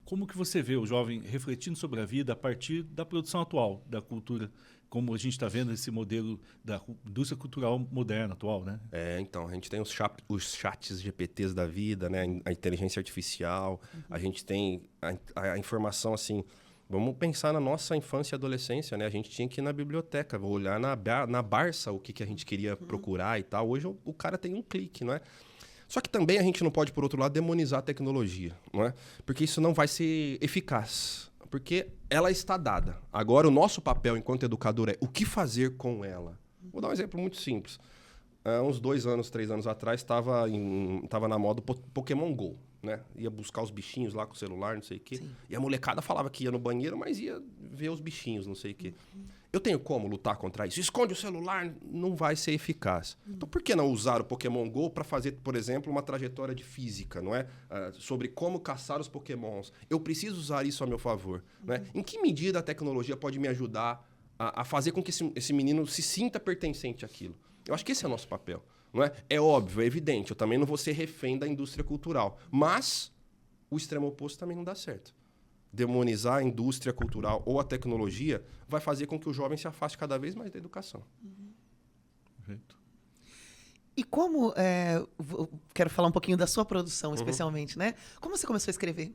Como que você vê o jovem refletindo sobre a vida a partir da produção atual, da cultura, como a gente está vendo esse modelo da indústria cultural moderna, atual, né? Então, a gente tem os chats GPTs da vida, né? A inteligência artificial, a gente tem a informação, assim... Vamos pensar na nossa infância e adolescência, né? A gente tinha que ir na biblioteca, olhar na Barça o que a gente queria procurar e tal. Hoje o cara tem um clique, não é? Só que também a gente não pode, por outro lado, demonizar a tecnologia, não é? Porque isso não vai ser eficaz, porque ela está dada. Agora, o nosso papel enquanto educador é o que fazer com ela. Vou dar um exemplo muito simples. Uns 2 anos, 3 anos atrás, estava na moda o Pokémon GO, né? Ia buscar os bichinhos lá com o celular, não sei o quê. Sim. E a molecada falava que ia no banheiro, mas ia ver os bichinhos, não sei o quê. Eu tenho como lutar contra isso? Esconde o celular, não vai ser eficaz. Então, por que não usar o Pokémon GO para fazer, por exemplo, uma trajetória de física, não é? Sobre como caçar os Pokémons. Eu preciso usar isso a meu favor, não é? Em que medida a tecnologia pode me ajudar a fazer com que esse menino se sinta pertencente àquilo? Eu acho que esse é o nosso papel, não é? É óbvio, é evidente. Eu também não vou ser refém da indústria cultural. Mas o extremo oposto também não dá certo. Demonizar a indústria cultural ou a tecnologia vai fazer com que o jovem se afaste cada vez mais da educação. Perfeito. E como... quero falar um pouquinho da sua produção, especialmente, né? Como você começou a escrever?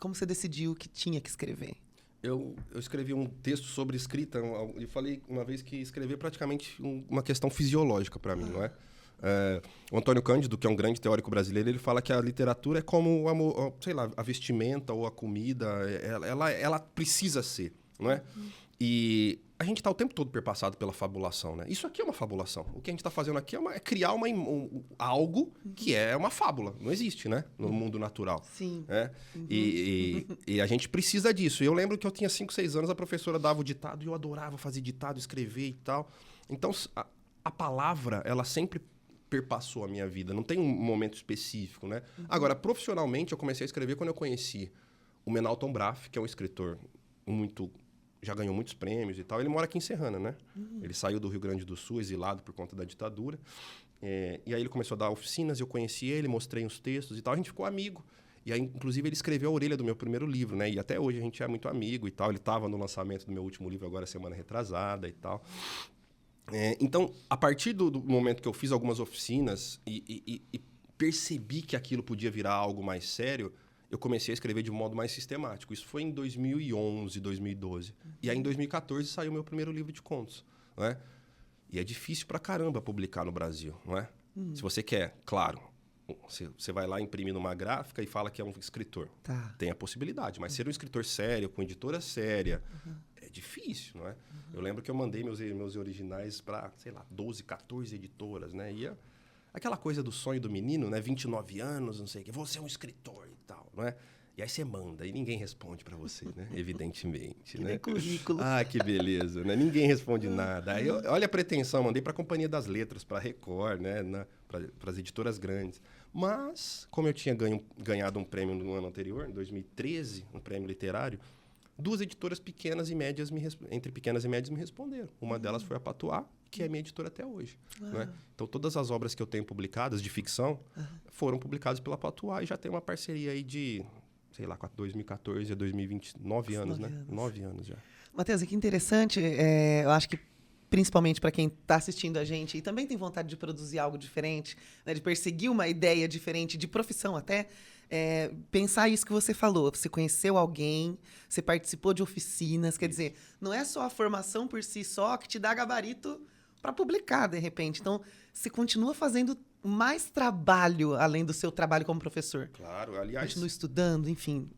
Como você decidiu que tinha que escrever? Eu escrevi um texto sobre escrita. Eu falei uma vez que escrever é praticamente uma questão fisiológica para mim, não é? O Antônio Cândido, que é um grande teórico brasileiro, ele fala que a literatura é como a vestimenta ou a comida. Ela precisa ser, não é? E a gente está o tempo todo perpassado pela fabulação, né? Isso aqui é uma fabulação. O que a gente está fazendo aqui é criar algo que é uma fábula. Não existe, né? No mundo natural. Sim. E a gente precisa disso. Eu lembro que eu tinha 5, 6 anos, a professora dava o ditado e eu adorava fazer ditado, escrever e tal. Então, a palavra, ela sempre perpassou a minha vida. Não tem um momento específico, né? Agora, profissionalmente, eu comecei a escrever quando eu conheci o Menalton Braff, que é um escritor já ganhou muitos prêmios e tal. Ele mora aqui em Serrana, né? Ele saiu do Rio Grande do Sul, exilado por conta da ditadura. E aí ele começou a dar oficinas, eu conheci ele, mostrei os textos e tal. A gente ficou amigo. E aí, inclusive, ele escreveu a orelha do meu primeiro livro, né? E até hoje a gente é muito amigo e tal. Ele estava no lançamento do meu último livro, agora semana retrasada e tal. Então, a partir do momento que eu fiz algumas oficinas e percebi que aquilo podia virar algo mais sério, eu comecei a escrever de um modo mais sistemático. Isso foi em 2011, 2012. E aí, em 2014, saiu o meu primeiro livro de contos, não é? E é difícil pra caramba publicar no Brasil, não é? Se você quer, claro, você vai lá imprimir numa gráfica e fala que é um escritor. Tá. Tem a possibilidade, mas ser um escritor sério, com editora séria, é difícil, não é? Eu lembro que eu mandei meus originais para, 12, 14 editoras, né? E aquela coisa do sonho do menino, né? 29 anos, não sei o quê, vou ser um escritor e tal, não é? E aí você manda e ninguém responde para você, né? Evidentemente, né? Currículo. Ah, que beleza, né? Ninguém responde nada. Aí, olha a pretensão, mandei para a Companhia das Letras, para a Record, né? Para as editoras grandes. Mas, como eu tinha ganhado um prêmio no ano anterior, em 2013, um prêmio literário, 2 editoras pequenas e médias entre pequenas e médias me responderam. Uma delas foi a Patuá, que é minha editora até hoje. Né? Então, todas as obras que eu tenho publicadas de ficção foram publicadas pela Patuá e já tem uma parceria aí de, 2014 a 2020, 9 anos, né? 9 anos já. Matheus, que interessante. Eu acho que principalmente para quem está assistindo a gente e também tem vontade de produzir algo diferente, né, de perseguir uma ideia diferente, de profissão até, pensar isso que você falou. Você conheceu alguém, você participou de oficinas, quer dizer, não é só a formação por si só que te dá gabarito para publicar, de repente. Então, você continua fazendo mais trabalho além do seu trabalho como professor. Claro, aliás... Continua estudando, enfim.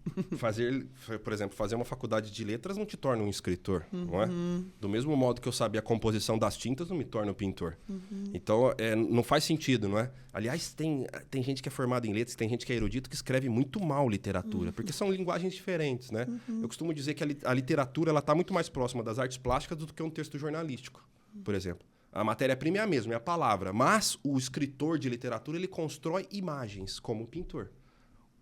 Por exemplo, fazer uma faculdade de letras não te torna um escritor, não é? Do mesmo modo que eu sabia a composição das tintas, não me torna um pintor. Então, não faz sentido, não é? Aliás, tem gente que é formada em letras, tem gente que é erudito, que escreve muito mal literatura, porque são linguagens diferentes, né? Eu costumo dizer que a literatura está muito mais próxima das artes plásticas do que um texto jornalístico, por exemplo. A matéria-prima é a mesma, é a palavra. Mas o escritor de literatura, ele constrói imagens, como o pintor.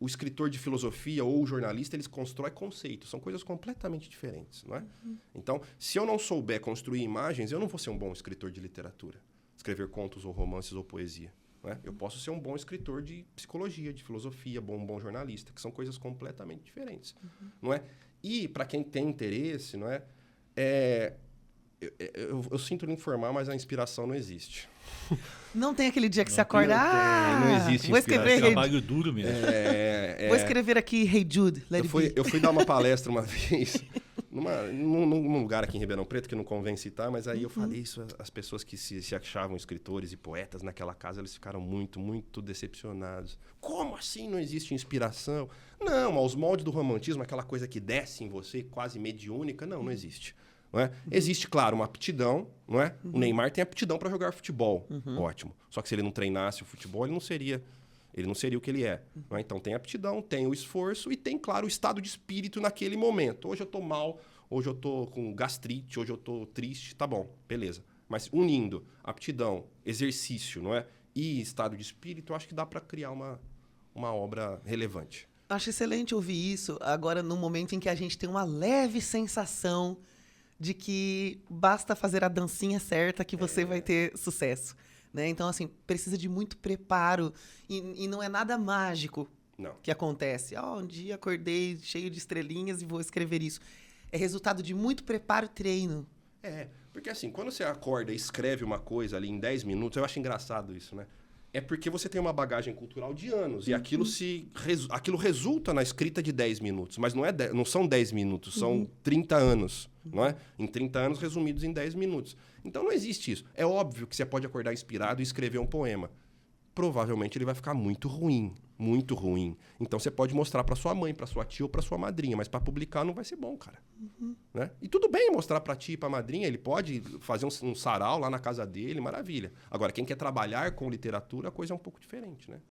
O escritor de filosofia ou o jornalista, eles constroem conceitos. São coisas completamente diferentes, não é? Então, se eu não souber construir imagens, eu não vou ser um bom escritor de literatura. Escrever contos ou romances ou poesia. né? Eu posso ser um bom escritor de psicologia, de filosofia, bom jornalista, que são coisas completamente diferentes, não é? E, para quem tem interesse, não é? Eu sinto lhe informar, mas a inspiração não existe. Não tem aquele dia que você acorda, não existe vou escrever É trabalho duro mesmo. Vou escrever aqui Hey Jude, let it be. Eu fui dar uma palestra uma vez num lugar aqui em Ribeirão Preto, que não convém citar, mas aí eu falei isso, as pessoas que se achavam escritores e poetas naquela casa, eles ficaram muito, muito decepcionados. Como assim não existe inspiração? Não, aos moldes do romantismo, aquela coisa que desce em você, quase mediúnica, não existe. Não é? Existe, claro, uma aptidão, não é? O Neymar tem aptidão para jogar futebol, ótimo. Só que se ele não treinasse o futebol, ele não seria o que ele é. Não é? Então tem aptidão, tem o esforço e tem, claro, o estado de espírito naquele momento. Hoje eu tô mal, hoje eu tô com gastrite, hoje eu tô triste, tá bom, beleza. Mas unindo aptidão, exercício, não é? E estado de espírito, eu acho que dá para criar uma obra relevante. Acho excelente ouvir isso agora no momento em que a gente tem uma leve sensação de que basta fazer a dancinha certa que você vai ter sucesso, né? Então, assim, precisa de muito preparo e não é nada mágico que acontece. Um dia acordei cheio de estrelinhas e vou escrever isso. É resultado de muito preparo e treino. Porque assim, quando você acorda e escreve uma coisa ali em 10 minutos, eu acho engraçado isso, né? É porque você tem uma bagagem cultural de anos e aquilo resulta na escrita de 10 minutos. Mas não são 10 minutos, são 30 anos, não é? Em 30 anos resumidos em 10 minutos. Então não existe isso. É óbvio que você pode acordar inspirado e escrever um poema. Provavelmente ele vai ficar muito ruim, muito ruim. Então você pode mostrar para sua mãe, para sua tia ou para sua madrinha, mas para publicar não vai ser bom, cara. Né? E tudo bem mostrar para tia e para madrinha, ele pode fazer um sarau lá na casa dele, maravilha. Agora, quem quer trabalhar com literatura, a coisa é um pouco diferente, né?